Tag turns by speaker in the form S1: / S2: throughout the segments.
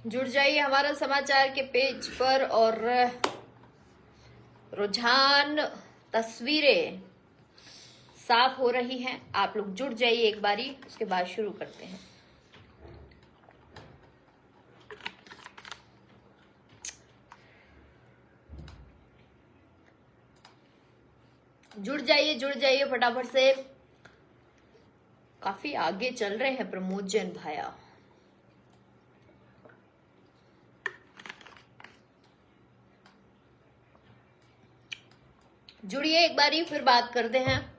S1: जुड़ जाइए हमारा समाचार के पेज पर और रुझान तस्वीरें साफ हो रही हैं। आप लोग जुड़ जाइए एक बारी, उसके बाद शुरू करते हैं। जुड़ जाइए फटाफट से। काफी आगे चल रहे हैं प्रमोद जैन भाया। जुड़िए एक बारी, फिर बात करते हैं।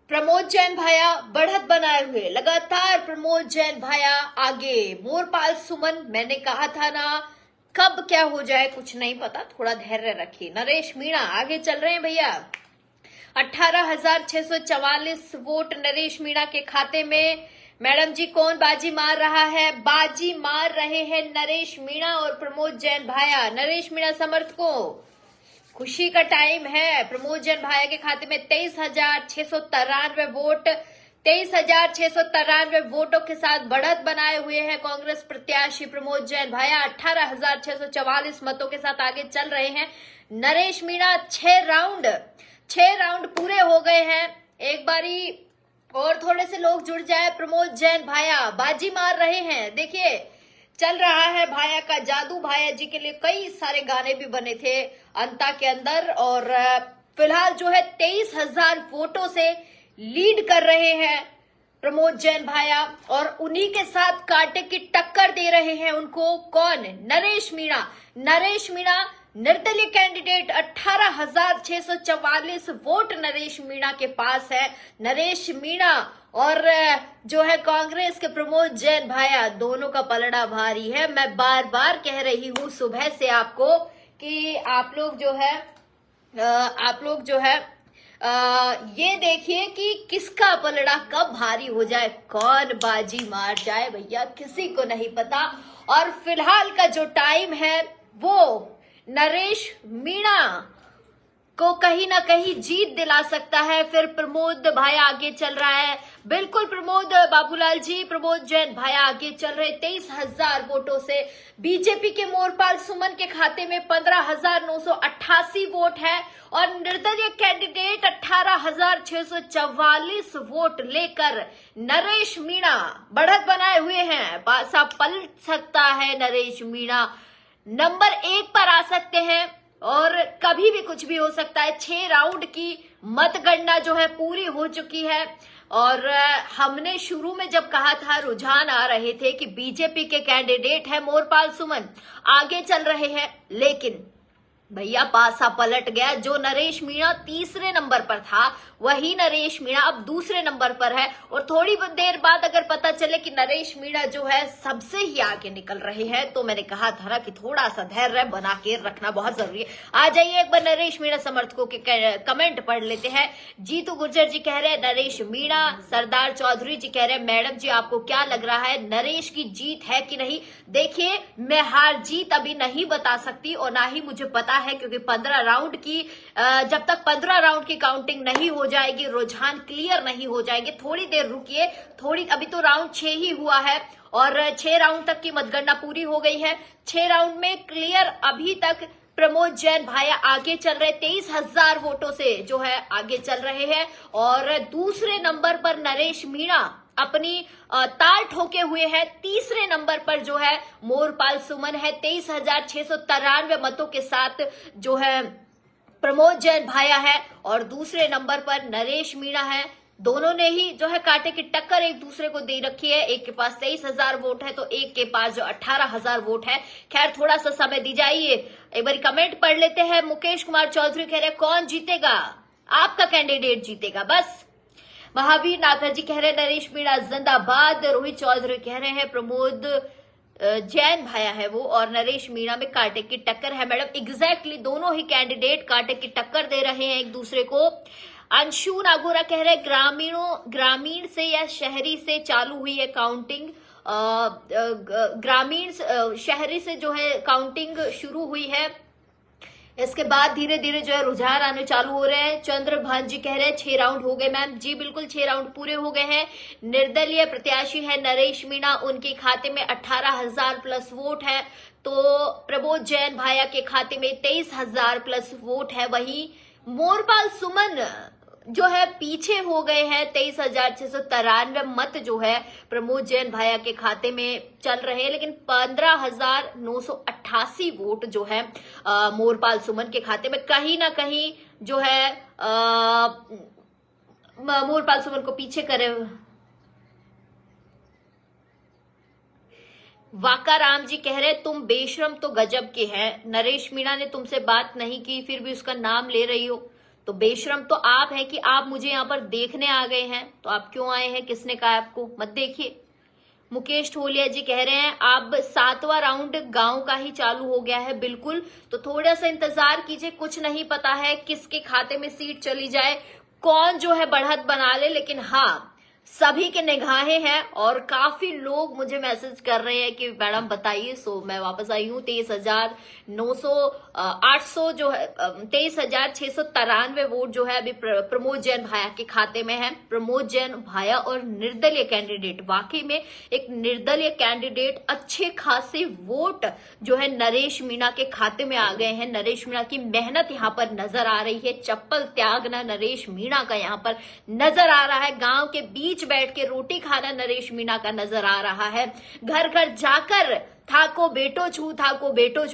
S1: प्रमोद जैन भाया बढ़त बनाए हुए, लगातार प्रमोद जैन भाया आगे। मोरपाल सुमन, मैंने कहा था ना, कब क्या हो जाए कुछ नहीं पता, थोड़ा धैर्य रखिए। नरेश मीणा आगे चल रहे हैं भैया। 18,644 वोट नरेश मीणा के खाते में। मैडम जी, कौन बाजी मार रहा है? बाजी मार रहे हैं नरेश मीणा और प्रमोद जैन भाया। नरेश मीणा समर्थकों, खुशी का टाइम है। प्रमोद जैन भाया के खाते में 23,693 वोट, 23,693 वोटों के साथ बढ़त बनाए हुए हैं कांग्रेस प्रत्याशी प्रमोद जैन भाया। 18,644 मतों के साथ आगे चल रहे हैं नरेश मीणा। 6 राउंड पूरे हो गए हैं। एक बारी और थोड़े से लोग जुड़ जाए। प्रमोद जैन भाया बाजी मार रहे हैं। देखिए, चल रहा है भाया का जादू। भाया जी के लिए कई सारे गाने भी बने थे अंता के अंदर, और फिलहाल जो है 23,000 वोटों से लीड कर रहे हैं प्रमोद जैन भाया, और उन्हीं के साथ कांटे की टक्कर दे रहे हैं उनको कौन? नरेश मीणा। नरेश मीणा निर्दलीय कैंडिडेट। 18,644 वोट नरेश मीणा के पास है। नरेश मीणा और जो है कांग्रेस के प्रमोद जैन भाया, दोनों का पलड़ा भारी है। मैं बार बार कह रही हूं सुबह से आपको कि आप लोग जो है ये देखिए कि किसका पलड़ा कब भारी हो जाए, कौन बाजी मार जाए भैया, किसी को नहीं पता। और फिलहाल का जो टाइम है वो नरेश मीणा को कहीं ना कहीं जीत दिला सकता है। फिर प्रमोद भाया आगे चल रहा है। बिल्कुल प्रमोद बाबूलाल जी, प्रमोद जैन भाया आगे चल रहे 23,000 वोटों से। बीजेपी के मोरपाल सुमन के खाते में 15,988 वोट है, और निर्दलीय कैंडिडेट 18,644 वोट लेकर नरेश मीणा बढ़त बनाए हुए हैं। पासा पलट सकता है नरेश मीणा, नंबर 1 पर आ सकते हैं, और कभी भी कुछ भी हो सकता है। 6 राउंड की मतगणना जो है पूरी हो चुकी है, और हमने शुरू में जब कहा था, रुझान आ रहे थे कि बीजेपी के कैंडिडेट है मोरपाल सुमन आगे चल रहे हैं, लेकिन भैया पासा पलट गया। जो नरेश मीणा तीसरे नंबर पर था, वही नरेश मीणा अब दूसरे नंबर पर है। और थोड़ी देर बाद अगर पता चले कि नरेश मीणा जो है सबसे ही आगे निकल रहे हैं, तो मैंने कहा था ना कि थोड़ा सा धैर्य बना के रखना बहुत जरूरी है। आ जाइए एक बार नरेश मीणा समर्थकों के कमेंट पढ़ लेते हैं। जीतू गुर्जर जी कह रहे हैं नरेश मीणा। सरदार चौधरी जी कह रहे हैं मैडम जी आपको क्या लग रहा है, नरेश की जीत है कि नहीं? देखिए, मैं हार जीत अभी नहीं बता सकती, और ना ही मुझे पता है, क्योंकि 15 राउंड की जब तक 15 राउंड की काउंटिंग नहीं हो जाएगी, रुझान क्लियर नहीं हो जाएंगे। थोड़ी देर रुकिए, अभी तो राउंड 6 ही हुआ है, और 6 राउंड तक की मतगणना पूरी हो गई है। 6 राउंड में क्लियर अभी तक प्रमोद जैन भाया आगे चल रहे 23,000 वोटों से जो है आगे चल रहे हैं, और दूसरे नंबर पर नरेश मीणा अपनी ताल ठोके हुए हैं। तीसरे नंबर पर जो है मोरपाल सुमन है 23,693 मतों के साथ जो है प्रमोद जैन भाया है, और दूसरे नंबर पर नरेश मीणा है। दोनों ने ही जो है कांटे की टक्कर एक दूसरे को दे रखी है। एक के पास 23,000 वोट है, तो एक के पास जो 18,000 वोट है। खैर, थोड़ा सा समय दीजिए। एक बार कमेंट पढ़ लेते हैं। मुकेश कुमार चौधरी कह रहे हैं कौन जीतेगा? आपका कैंडिडेट जीतेगा बस। महावीर नागर जी कह रहे हैं नरेश मीणा जिंदाबाद। रोहित चौधरी कह रहे हैं प्रमोद जैन भाया है वो, और नरेश मीणा में कांटे की टक्कर है। मैडम एग्जैक्टली दोनों ही कैंडिडेट कांटे की टक्कर दे रहे हैं एक दूसरे को। अंशु नागोरा कह रहे हैं ग्रामीण से या शहरी से चालू हुई है काउंटिंग? ग्रामीण शहरी से जो है काउंटिंग शुरू हुई है। इसके बाद धीरे धीरे जो है रुझान आने चालू हो रहे हैं। चंद्रभान जी कह रहे हैं 6 राउंड हो गए मैम। जी बिल्कुल 6 राउंड पूरे हो गए हैं। निर्दलीय प्रत्याशी है नरेश मीणा, उनके खाते में 18,000 प्लस वोट है। तो प्रमोद जैन भाया के खाते में 23,000 प्लस वोट है। वहीं मोरपाल सुमन जो है पीछे हो गए हैं। 23,693 मत जो है प्रमोद जैन भाया के खाते में चल रहे हैं, लेकिन 15,988 वोट जो है मोरपाल सुमन के खाते में कहीं ना कहीं जो है मोरपाल सुमन को पीछे करे। वाका राम जी कह रहे तुम बेशरम तो गजब के हैं, नरेश मीणा ने तुमसे बात नहीं की फिर भी उसका नाम ले रही हो। तो बेशरम तो आप हैं कि आप मुझे यहाँ पर देखने आ गए हैं। तो आप क्यों आए हैं, किसने कहा आपको मत देखिए। मुकेश ठोलिया जी कह रहे हैं अब 7वां राउंड गांव का ही चालू हो गया है। बिल्कुल, तो थोड़ा सा इंतजार कीजिए। कुछ नहीं पता है किसके खाते में सीट चली जाए, कौन जो है बढ़त बना ले, लेकिन हाँ सभी के निगाहें हैं और काफी लोग मुझे मैसेज कर रहे हैं कि मैडम बताइए। सो मैं वापस आई हूँ। 23,800 जो है 23,693 वोट जो है अभी प्रमोद जैन भाया के खाते में है। प्रमोद जैन भाया और निर्दलीय कैंडिडेट, वाकई में एक निर्दलीय कैंडिडेट अच्छे खासे वोट जो है नरेश मीणा के खाते में आ गए हैं। नरेश मीणा की मेहनत यहाँ पर नजर आ रही है। चप्पल त्यागना नरेश मीणा का यहाँ पर नजर आ रहा है। गांव के बीच बैठ के रोटी खाना नरेश मीणा का नजर आ रहा है। घर घर जाकर थाको बेटो छू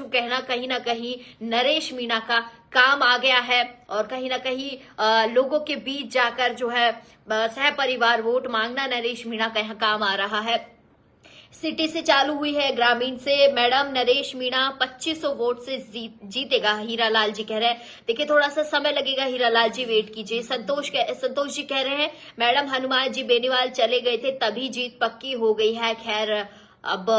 S1: कहना कहीं ना कहीं नरेश मीणा का काम आ गया है। और कहीं ना कहीं लोगों के बीच जाकर जो है सह परिवार वोट मांगना नरेश मीणा का यहाँ काम आ रहा है। सिटी से चालू हुई है, ग्रामीण से। मैडम नरेश मीणा 2500 वोट से जीतेगा, हीरालाल जी कह रहे हैं। देखिए थोड़ा सा समय लगेगा हीरालाल जी, वेट कीजिए। संतोष जी कह रहे हैं मैडम हनुमान जी बेनीवाल चले गए थे तभी जीत पक्की हो गई है। खैर अब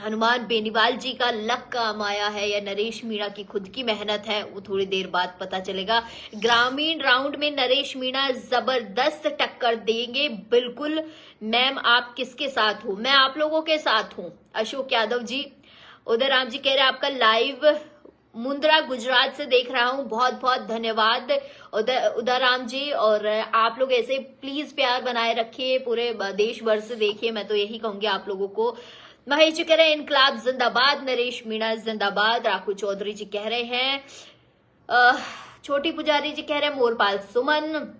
S1: हनुमान बेनीवाल जी का लक काम आया है या नरेश मीणा की खुद की मेहनत है, वो थोड़ी देर बाद पता चलेगा। ग्रामीण राउंड में नरेश मीणा जबरदस्त टक्कर देंगे। बिल्कुल मैम, आप किसके साथ हो? मैं आप लोगों के साथ हूं। अशोक यादव जी, उदय राम जी कह रहे हैं आपका लाइव मुंद्रा गुजरात से देख रहा हूं, बहुत बहुत धन्यवाद उदय राम जी। और आप लोग ऐसे प्लीज प्यार बनाए रखिए, पूरे देश भर से देखिए, मैं तो यही कहूंगी आप लोगों को। महेश जी कह रहे हैं इनकलाब जिंदाबाद, नरेश मीणा जिंदाबाद। राखू चौधरी जी कह रहे हैं, छोटी पुजारी जी कह रहे हैं मोरपाल सुमन।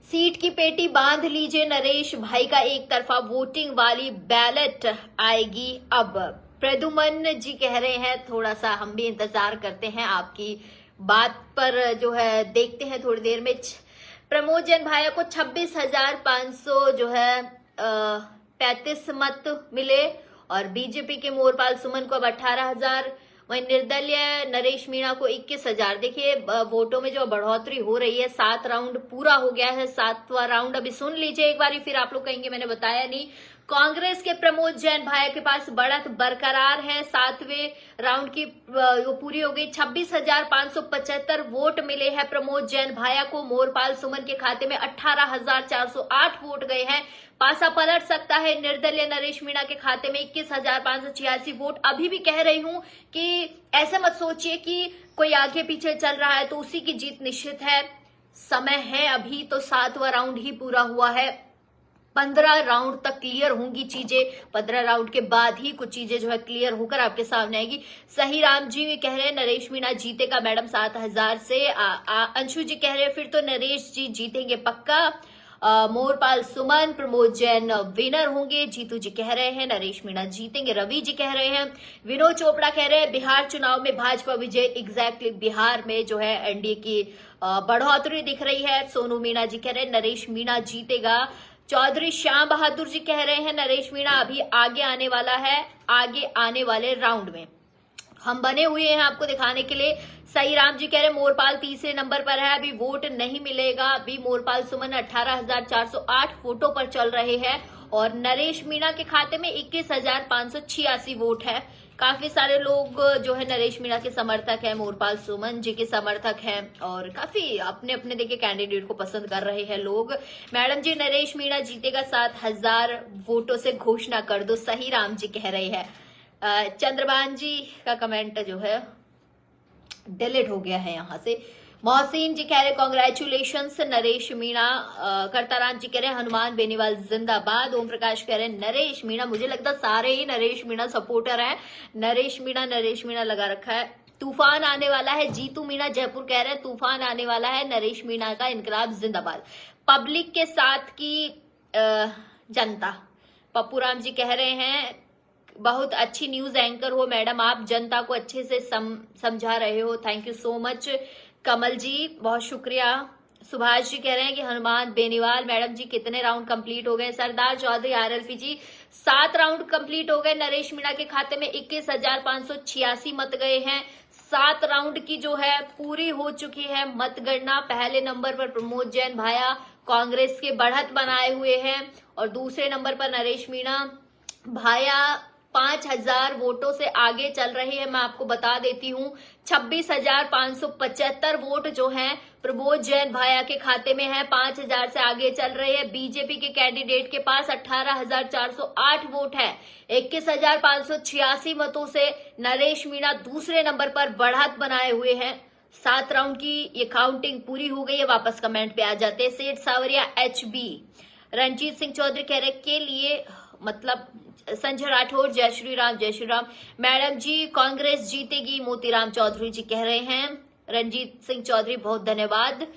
S1: सीट की पेटी बांध लीजिए, नरेश भाई का एक तरफा वोटिंग वाली बैलेट आएगी अब। प्रदुमन जी कह रहे हैं थोड़ा सा हम भी इंतजार करते हैं आपकी बात पर, जो है देखते हैं थोड़ी देर में। प्रमोद जैन भाई को 26,500 जो है 35 मत मिले और बीजेपी के मोरपाल सुमन को अब 18,000। वहीं निर्दलीय नरेश मीणा को 21,000। देखिए वोटों में जो बढ़ोतरी हो रही है। 7 राउंड पूरा हो गया है, 7वां राउंड अभी सुन लीजिए एक बार, फिर आप लोग कहेंगे मैंने बताया नहीं। कांग्रेस के प्रमोद जैन भाई के पास बढ़त बरकरार है। 7वें राउंड की वो पूरी हो गई। 26,575 वोट मिले हैं प्रमोद जैन भाया को। मोरपाल सुमन के खाते में 18,408 वोट गए हैं। पासा पलट सकता है। निर्दलीय नरेश मीणा के खाते में 21,586 वोट। अभी भी कह रही हूं कि ऐसा मत सोचिए कि कोई आगे पीछे चल रहा है तो उसी की जीत निश्चित है। समय है, अभी तो 7वां राउंड ही पूरा हुआ है। 15 राउंड तक क्लियर होंगी चीजें। 15 राउंड के बाद ही कुछ चीजें जो है क्लियर होकर आपके सामने आएगी। सही राम जी कह रहे हैं नरेश मीणा जीतेगा मैडम 7,000 से। अंशु जी कह रहे हैं फिर तो नरेश जी जीतेंगे पक्का। मोरपाल सुमन प्रमोद जैन विनर होंगे। जीतू जी कह रहे हैं नरेश मीणा जीतेंगे। रवि जी कह रहे हैं। विनोद चोपड़ा कह रहे हैं बिहार चुनाव में भाजपा विजय। एग्जैक्टली बिहार में जो है एनडीए की बढ़ोतरी दिख रही है। सोनू मीणा जी कह रहे हैं नरेश मीणा जीतेगा। चौधरी श्याम बहादुर जी कह रहे हैं नरेश मीणा अभी आगे आने वाला है, आगे आने वाले राउंड में हम बने हुए हैं आपको दिखाने के लिए। सही राम जी कह रहे हैं मोरपाल तीसरे नंबर पर है, अभी वोट नहीं मिलेगा। अभी मोरपाल सुमन 18,408 वोटों पर चल रहे हैं और नरेश मीणा के खाते में 21,586 वोट है। काफी सारे लोग जो है नरेश मीणा के समर्थक हैं, मोरपाल सुमन जी के समर्थक हैं और काफी अपने अपने देखिए कैंडिडेट को पसंद कर रहे हैं लोग। मैडम जी नरेश मीणा जीतेगा 7,000 वोटों से घोषणा कर दो, सही राम जी कह रहे हैं। चंद्रबान जी का कमेंट जो है डिलीट हो गया है यहाँ से। मोहसिन जी कह रहे कॉन्ग्रेचुलेशंस नरेश मीणा। करताराम जी कह रहे हनुमान बेनीवाल जिंदाबाद। ओम प्रकाश कह रहे नरेश मीणा। मुझे लगता सारे ही नरेश मीणा सपोर्टर हैं। नरेश मीणा लगा रखा है। तूफान आने वाला है। जीतू मीणा जयपुर कह रहे हैं तूफान आने वाला है, नरेश मीणा का इनकलाब जिंदाबाद। पब्लिक के साथ की जनता। पप्पू राम जी कह रहे हैं बहुत अच्छी न्यूज एंकर हो मैडम, आप जनता को अच्छे से समझा रहे हो, थैंक यू सो मच। कमल जी बहुत शुक्रिया। सुभाष जी कह रहे हैं कि हनुमान बेनीवाल मैडम जी कितने राउंड कंप्लीट हो गए। सरदार चौधरी आरएलपी जी 7 राउंड कंप्लीट हो गए। नरेश मीणा के खाते में 21,586 मत गए हैं। 7 राउंड की जो है पूरी हो चुकी है मतगणना। पहले नंबर पर प्रमोद जैन भाया कांग्रेस के बढ़त बनाए हुए हैं और दूसरे नंबर पर नरेश मीणा भाया 5,000 वोटों से आगे चल रहे हैं। मैं आपको बता देती हूं 26,575 वोट जो हैं प्रमोद जैन भाया के खाते में है, 5,000 से आगे चल रहे हैं। बीजेपी के कैंडिडेट के पास 18,408 वोट है। 21,586 मतों से नरेश मीणा दूसरे नंबर पर बढ़त बनाए हुए हैं। 7 राउंड की ये काउंटिंग पूरी हो गई है। वापस कमेंट पे आ जाते हैं। सेठ सावरिया HB। रणजीत सिंह चौधरी कह रहे के लिए मतलब संजय राठौर जय श्री राम मैडम जी कांग्रेस जीतेगी, मोतीराम चौधरी जी कह रहे हैं। रणजीत सिंह चौधरी बहुत धन्यवाद।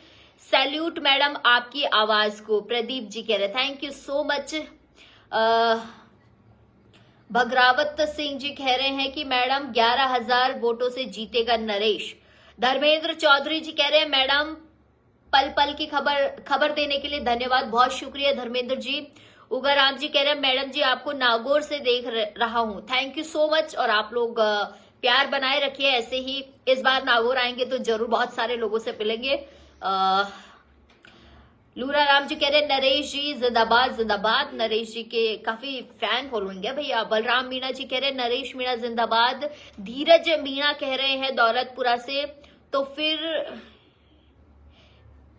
S1: सैल्यूट मैडम आपकी आवाज को, प्रदीप जी कह रहे thank you so much. Bhagrawat Singh ji कह रहे हैं कि मैडम 11,000 वोटों से जीतेगा नरेश। धर्मेंद्र चौधरी जी कह रहे हैं मैडम पल पल की खबर देने के लिए धन्यवाद, बहुत शुक्रिया धर्मेंद्र जी। उगाराम जी कह रहे हैं मैडम जी आपको नागौर से देख रहा हूं, थैंक यू सो मच। और आप लोग प्यार बनाए रखिए ऐसे ही। इस बार नागौर आएंगे तो जरूर बहुत सारे लोगों से मिलेंगे। लूरा राम जी कह रहे हैं नरेश जी जिंदाबाद। नरेश जी के काफी फैन फॉलोइंग है भैया। बलराम मीणा जी कह रहे हैं नरेश मीणा जिंदाबाद। धीरज मीणा कह रहे हैं दौलतपुरा से तो फिर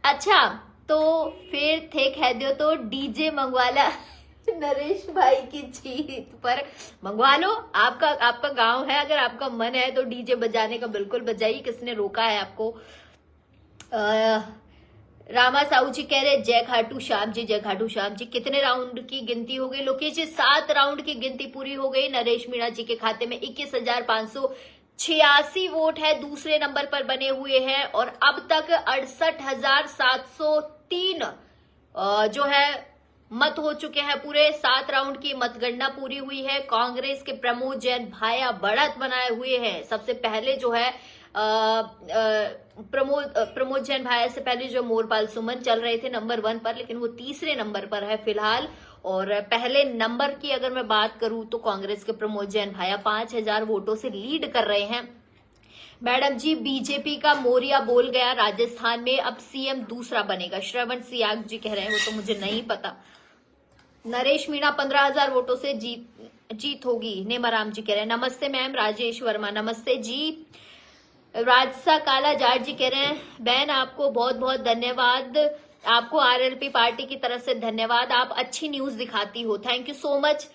S1: अच्छा तो फिर थे कह दो तो डीजे मंगवाला नरेश भाई की जीत पर मंगवा लो। आपका गांव है, अगर आपका मन है तो डीजे बजाने का बिल्कुल बजाइए, किसने रोका है आपको। रामा साहू जी कह रहे जय खाटू श्याम जी। कितने राउंड की गिनती हो गई लोकेश जी? 7 राउंड की गिनती पूरी हो गई। नरेश मीणा जी के खाते में 21,586 वोट है, दूसरे नंबर पर बने हुए हैं और अब तक 68,703 जो है मत हो चुके हैं। पूरे 7 राउंड की मतगणना पूरी हुई है। कांग्रेस के प्रमोद जैन भाया बढ़त बनाए हुए हैं। सबसे पहले जो है प्रमोद जैन भाया से पहले जो मोरपाल सुमन चल रहे थे नंबर 1 पर, लेकिन वो तीसरे नंबर पर है फिलहाल। और पहले नंबर की अगर मैं बात करूं तो कांग्रेस के प्रमोद जैन भाया 5,000 वोटों से लीड कर रहे हैं। मैडम जी बीजेपी का मोरिया बोल गया राजस्थान में, अब सीएम दूसरा बनेगा। श्रवण सियाग जी कह रहे हैं, वो तो मुझे नहीं पता। नरेश मीणा 15,000 वोटों से जीत होगी। नेमाराम जी कह रहे हैं नमस्ते मैम। राजेश वर्मा नमस्ते जी। राजसा काला जाट जी कह रहे हैं बहन आपको बहुत बहुत धन्यवाद, आपको आरएलपी पार्टी की तरफ से धन्यवाद, आप अच्छी न्यूज दिखाती हो, थैंक यू सो मच।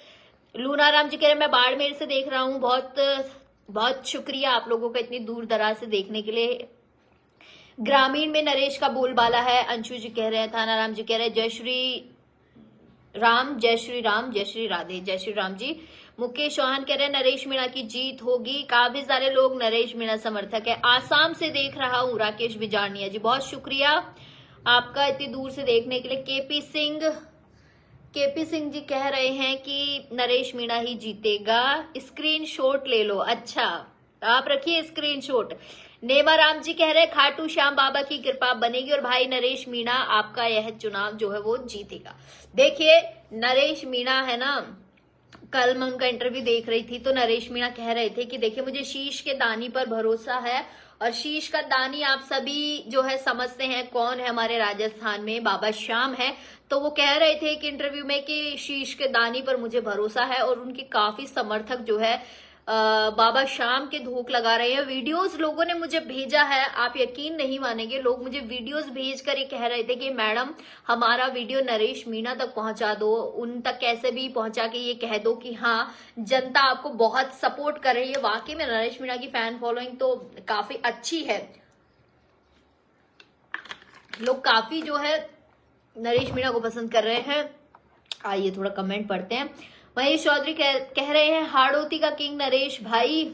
S1: लूनाराम जी कह रहे हैं मैं बाड़मेर से देख रहा हूं, बहुत बहुत शुक्रिया आप लोगों का इतनी दूर दराज से देखने के लिए। ग्रामीण में नरेश का बोलबाला है, अंशु जी कह रहे हैं। थानाराम जी कह रहे हैं जय श्री राम जय श्री राधे जय श्री राम जी। मुकेश चौहान कह रहे हैं नरेश मीणा की जीत होगी, काफी सारे लोग नरेश मीणा समर्थक है। आसाम से देख रहा हूं राकेश बिजारनिया जी, बहुत शुक्रिया आपका इतनी दूर से देखने के लिए। केपी सिंह जी कह रहे हैं कि नरेश मीणा ही जीतेगा, स्क्रीनशॉट ले लो। अच्छा आप रखिए स्क्रीनशॉट। नेमाराम जी कह रहे हैं खाटू श्याम बाबा की कृपा बनेगी और भाई नरेश मीणा आपका यह चुनाव जो है वो जीतेगा। देखिए नरेश मीणा है ना, कल मैं उनका इंटरव्यू देख रही थी तो नरेश मीणा कह रहे थे कि देखिए मुझे शीश के दानी पर भरोसा है, और शीश का दानी आप सभी जो है समझते हैं कौन है हमारे राजस्थान में, बाबा श्याम है। तो वो कह रहे थे कि इंटरव्यू में कि शीश के दानी पर मुझे भरोसा है, और उनके काफी समर्थक जो है बाबा शाम के धूप लगा रहे हैं। वीडियोस लोगों ने मुझे भेजा है, आप यकीन नहीं मानेंगे, लोग मुझे वीडियोस भेज कर ये कह रहे थे कि मैडम हमारा वीडियो नरेश मीणा तक पहुंचा दो, उन तक कैसे भी पहुंचा के ये कह दो कि हाँ जनता आपको बहुत सपोर्ट कर रही है। वाकई में नरेश मीणा की फैन फॉलोइंग तो काफी अच्छी है, लोग काफी जो है नरेश मीणा को पसंद कर रहे हैं। आइए थोड़ा कमेंट पढ़ते हैं। महेश चौधरी कह रहे हैं हाड़ौती का किंग नरेश भाई।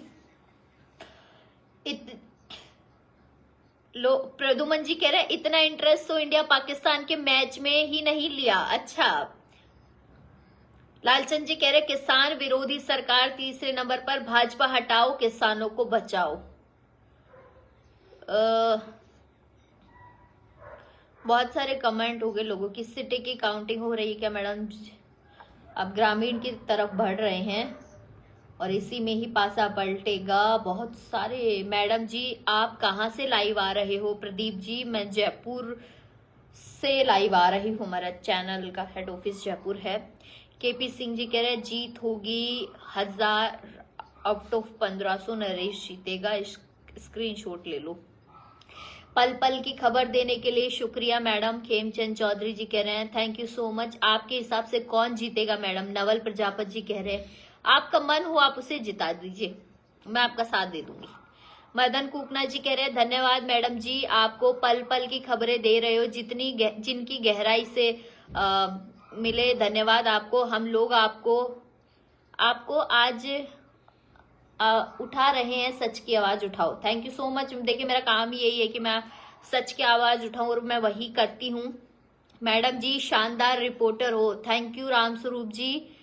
S1: प्रदुमन जी कह रहे हैं इतना इंटरेस्ट तो इंडिया पाकिस्तान के मैच में ही नहीं लिया। अच्छा, लालचंद जी कह रहे किसान विरोधी सरकार तीसरे नंबर पर, भाजपा हटाओ किसानों को बचाओ। बहुत सारे कमेंट हो गए लोगों की। सिटी की काउंटिंग हो रही है क्या मैडम? अब ग्रामीण की तरफ बढ़ रहे हैं और इसी में ही पासा पलटेगा। बहुत सारे। मैडम जी आप कहाँ से लाइव आ रहे हो? प्रदीप जी मैं जयपुर से लाइव आ रही हूँ, हमारा चैनल का हेड ऑफिस जयपुर है। केपी सिंह जी कह रहे हैं जीत होगी 1000 आउट ऑफ 1500 नरेश जीतेगा, स्क्रीनशॉट ले लो। पल पल की खबर देने के लिए शुक्रिया मैडम। खेमचंद चौधरी जी कह रहे हैं थैंक यू सो मच। आपके हिसाब से कौन जीतेगा मैडम? नवल प्रजापति जी कह रहे हैं आपका मन हो आप उसे जिता दीजिए, मैं आपका साथ दे दूंगी। मदन कुकना जी कह रहे हैं धन्यवाद मैडम जी, आपको पल पल की खबरें दे रहे हो जिनकी गहराई से मिले, धन्यवाद आपको। हम लोग आपको आज उठा रहे हैं, सच की आवाज उठाओ। Thank you so much. देखिए मेरा काम ही यही है कि मैं सच की आवाज उठाऊं और मैं वही करती हूँ। मैडम जी शानदार रिपोर्टर हो, थैंक यू रामस्वरूप जी।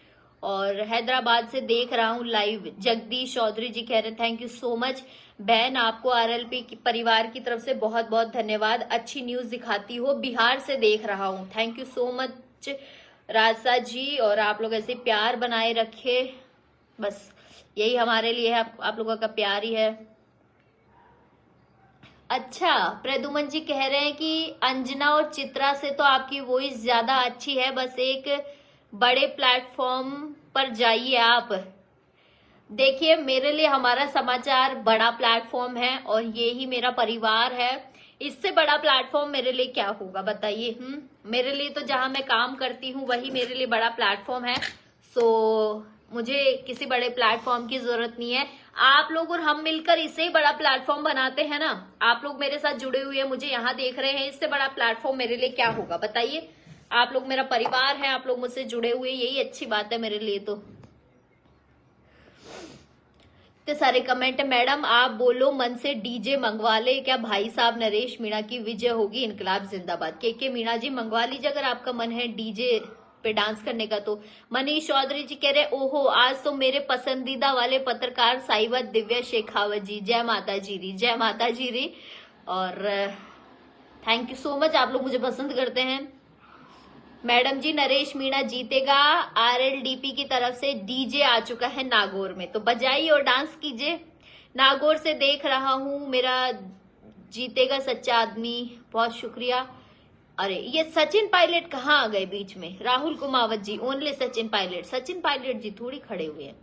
S1: और हैदराबाद से देख रहा हूँ लाइव, जगदीश चौधरी जी कह रहे हैं थैंक यू सो मच। बहन आपको आरएलपी परिवार की तरफ से बहुत बहुत धन्यवाद, अच्छी न्यूज दिखाती हो। बिहार से देख रहा हूँ, थैंक यू सो मच राजा जी। और आप लोग ऐसे प्यार बनाए रखे, बस यही हमारे लिए है, आप लोगों का प्यार ही है। अच्छा, प्रदुमन जी कह रहे हैं कि अंजना और चित्रा से तो आपकी वॉइस ज्यादा अच्छी है, बस एक बड़े प्लेटफॉर्म पर जाइए आप। देखिए मेरे लिए हमारा समाचार बड़ा प्लेटफॉर्म है और ये ही मेरा परिवार है, इससे बड़ा प्लेटफॉर्म मेरे लिए क्या होगा बताइए। मेरे लिए तो जहां मैं काम करती हूँ वही मेरे लिए बड़ा प्लेटफॉर्म है। सो मुझे किसी बड़े प्लेटफॉर्म की जरूरत नहीं है। आप लोग और हम मिलकर इसे ही बड़ा प्लेटफॉर्म बनाते हैं ना। आप लोग मेरे साथ जुड़े हुए हैं, मुझे यहाँ देख रहे हैं, इससे बड़ा प्लेटफॉर्म मेरे लिए क्या होगा बताइए। आप लोग मेरा परिवार है, आप लोग मुझसे जुड़े हुए, यही अच्छी बात है मेरे लिए। तो सारे कमेंट है मैडम आप बोलो मन से डीजे मंगवा ले क्या भाई साहब, नरेश मीणा की विजय होगी, इनकलाब जिंदाबाद। के मीणा जी मंगवा लीजिए अगर आपका मन है डीजे पे डांस करने का। तो मनीष चौधरी जी कह रहे ओहो आज तो मेरे पसंदीदा वाले पत्रकार साहिबत दिव्या शेखावत जी, जय माता जी री, जय माता जी री। और थैंक यू सो मच, आप लोग मुझे पसंद करते हैं। मैडम जी नरेश मीणा जीतेगा, आरएलडीपी की तरफ से डीजे आ चुका है नागौर में, तो बजाइए और डांस कीजिए। नागौर से देख रहा हूं, मेरा जीतेगा सच्चा आदमी, बहुत शुक्रिया। अरे ये सचिन पायलट कहाँ आ गए बीच में? राहुल कुमावत जी, ओनली सचिन पायलट। सचिन पायलट जी थोड़ी खड़े हुए हैं,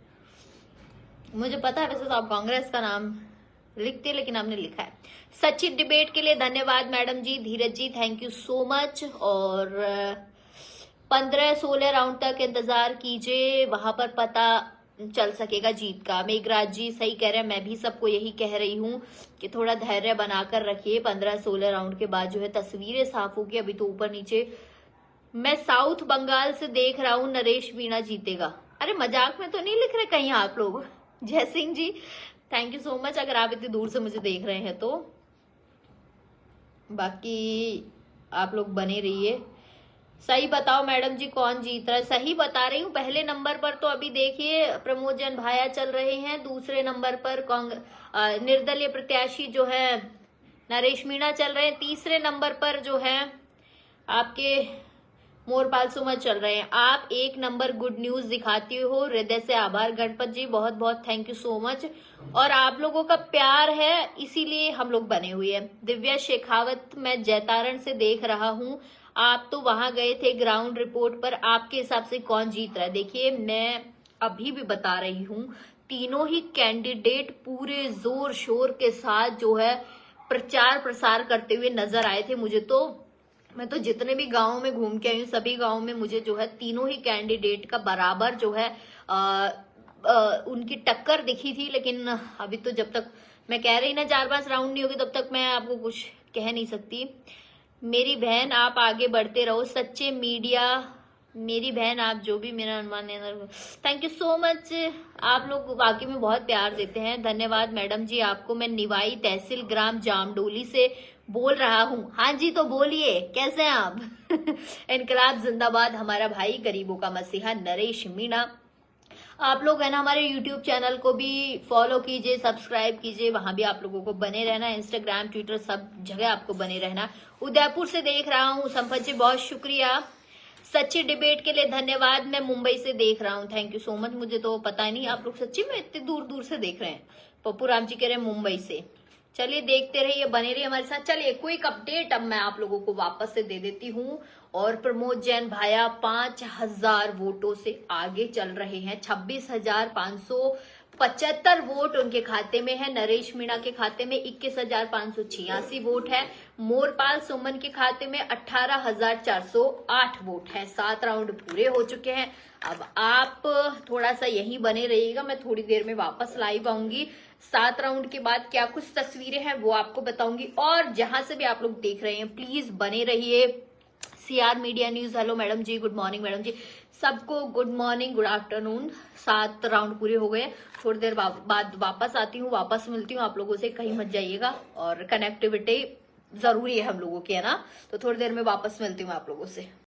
S1: मुझे पता है वैसे तो आप कांग्रेस का नाम लिखते हैं लेकिन आपने लिखा है। सचिन डिबेट के लिए धन्यवाद madam ji. Dheeraj ji thank you so much. और 15-16 राउंड तक इंतजार कीजिए, वहां पर पता चल सकेगा जीत का। मेघराज जी सही कह रहे हैं, मैं भी सबको यही कह रही हूँ कि थोड़ा धैर्य बनाकर रखिए। 15-16 राउंड के बाद जो है तस्वीरें साफ होगी, अभी तो ऊपर नीचे। मैं साउथ बंगाल से देख रहा हूँ नरेश मीणा जीतेगा। अरे मजाक में तो नहीं लिख रहे कहीं आप लोग? जय Singh ji thank you so much, अगर आप इतनी दूर से मुझे देख रहे हैं तो। बाकी आप लोग बने रहिए। सही बताओ मैडम जी कौन जीत रहा है? सही बता रही हूँ। पहले नंबर पर तो अभी देखिए प्रमोद जन भाया चल रहे हैं, दूसरे नंबर पर निर्दलीय प्रत्याशी जो है नरेश मीणा चल रहे हैं, तीसरे नंबर पर जो है आपके मोरपाल सुमन चल रहे हैं। आप एक नंबर गुड न्यूज दिखाती हो, हृदय से आभार। गणपत जी बहुत बहुत थैंक यू सो मच। और आप लोगों का प्यार है इसीलिए हम लोग बने हुए हैं। दिव्या शेखावत मैं जैतारण से देख रहा हूँ, आप तो वहां गए थे ग्राउंड रिपोर्ट पर, आपके हिसाब से कौन जीत रहा है? देखिए मैं अभी भी बता रही हूँ, तीनों ही कैंडिडेट पूरे जोर शोर के साथ जो है प्रचार प्रसार करते हुए नजर आए थे। मैं तो जितने भी गांवों में घूम के आई हूँ, सभी गांवों में मुझे जो है तीनों ही कैंडिडेट का बराबर जो है उनकी टक्कर दिखी थी। लेकिन अभी तो जब तक मैं कह रही ना 4-5 राउंड नहीं होगी तब तक मैं आपको कुछ कह नहीं सकती। मेरी बहन आप आगे बढ़ते रहो, सच्चे मीडिया, मेरी बहन आप जो भी मेरा अनुमान है। थैंक यू सो मच, आप लोग वाकई में बहुत प्यार देते हैं, धन्यवाद मैडम जी आपको। मैं निवाई तहसील ग्राम जामडोली से बोल रहा हूँ। हाँ जी तो बोलिए, कैसे हैं आप? इनकलाब जिंदाबाद, हमारा भाई गरीबों का मसीहा नरेश मीणा। आप लोग है ना हमारे YouTube चैनल को भी फॉलो कीजिए, सब्सक्राइब कीजिए, वहां भी आप लोगों को बने रहना, इंस्टाग्राम ट्विटर सब जगह आपको बने रहना। उदयपुर से देख रहा हूँ संपत जी, बहुत शुक्रिया। सच्ची डिबेट के लिए धन्यवाद, मैं मुंबई से देख रहा हूँ, थैंक यू सो मच। मुझे तो पता ही नहीं आप लोग सच्ची में इतने दूर दूर से देख रहे हैं। पप्पू राम जी कह रहे हैं मुंबई से। चलिए देखते रहिए, बने रहिए हमारे साथ। चलिए क्विक अपडेट अब मैं आप लोगों को वापस से दे देती हूँ। और प्रमोद जैन भाया 5000 वोटों से आगे चल रहे हैं, 26,575 वोट उनके खाते में है। नरेश मीणा के खाते में 21,586 वोट है। मोरपाल सुमन के खाते में 18,408 वोट है। 7 राउंड पूरे हो चुके हैं। अब आप थोड़ा सा यहीं बने रहिएगा, मैं थोड़ी देर में वापस लाइव आऊंगी। 7 राउंड के बाद क्या कुछ तस्वीरें हैं वो आपको बताऊंगी। और जहां से भी आप लोग देख रहे हैं प्लीज बने रहिए। CR media news, hello madam ji, good morning madam ji, सबको good morning, good afternoon. 7 round पूरे हो गए, थोड़ी देर बाद वापस आती हूँ, वापस मिलती हूँ आप लोगों से, कहीं मत जाइएगा। और कनेक्टिविटी जरूरी है हम लोगों की, है ना, तो थोड़ी देर में वापस मिलती हूँ आप लोगों से।